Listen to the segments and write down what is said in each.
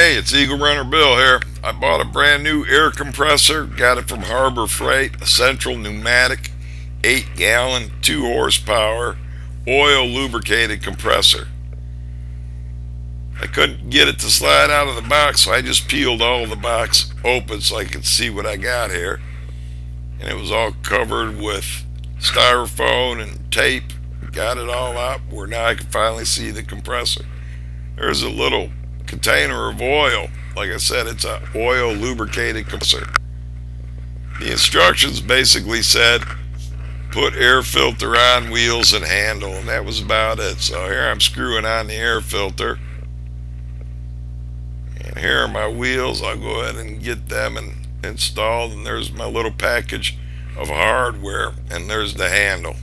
Hey, it's Eagle Runner Bill here. I bought a brand new air compressor, got it from Harbor Freight, a central pneumatic, 8-gallon, 2 horsepower, oil lubricated compressor. I couldn't get it to slide out of the box, so I just peeled all the box open so I could see what I got here. And it was all covered with styrofoam and tape. Got it all out where now I can finally see the compressor. There's a little container of oil. Like I said, it's an oil lubricated compressor. The instructions basically said put air filter on, wheels and handle, and that was about it. So here I'm screwing on the air filter, and here are my wheels. I'll go ahead and get them and installed, and there's my little package of hardware, and there's the handle.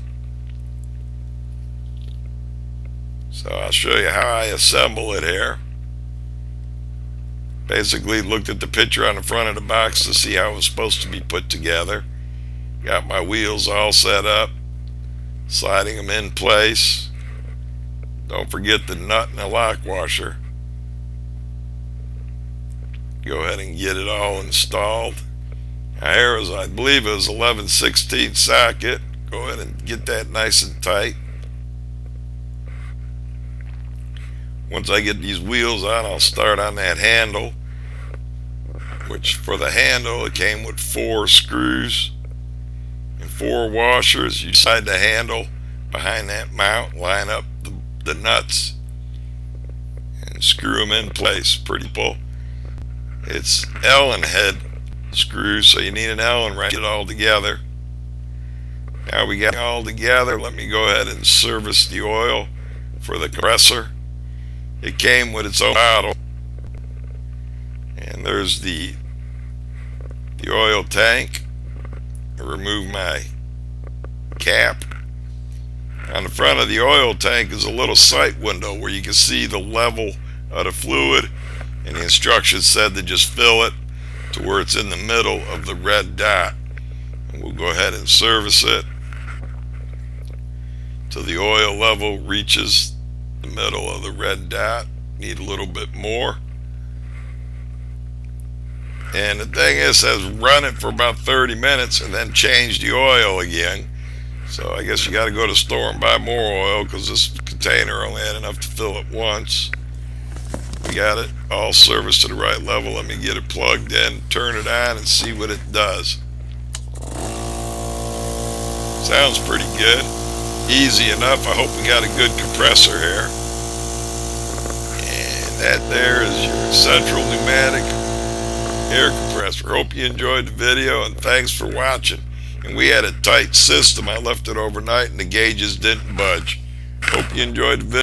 So I'll show you how I assemble it here. Basically looked at the picture on the front of the box to see how it was supposed to be put together. Got my wheels all set up, sliding them in place. Don't forget the nut and the lock washer. Go ahead and get it all installed. Now here is, I believe it was 11/16 socket. Go ahead and get that nice and tight. Once I get these wheels on, I'll start on that handle, which for the handle it came with 4 screws and 4 washers. You slide the handle behind that mount, line up the nuts and screw them in place. Pretty simple. It's Allen head screws, so you need an Allen wrench to get it all together. Now we got it all together. Let me go ahead and service the oil for the compressor. It came with its own bottle, and there's the oil tank. I remove my cap. On the front of the oil tank is a little sight window where you can see the level of the fluid, and the instructions said to just fill it to where it's in the middle of the red dot. And we'll go ahead and service it till the oil level reaches the middle of the red dot. Need a little bit more. And the thing is, it says run it for about 30 minutes and then change the oil again. So I guess you got to go to the store and buy more oil, because this container only had enough to fill it once. We got it all serviced to the right level. Let me get it plugged in, turn it on, and see what it does. Sounds pretty good. Easy enough. I hope we got a good compressor here. And that there is your central pneumatic air compressor. Hope you enjoyed the video, and thanks for watching. And we had a tight system. I left it overnight and the gauges didn't budge. Hope you enjoyed the video.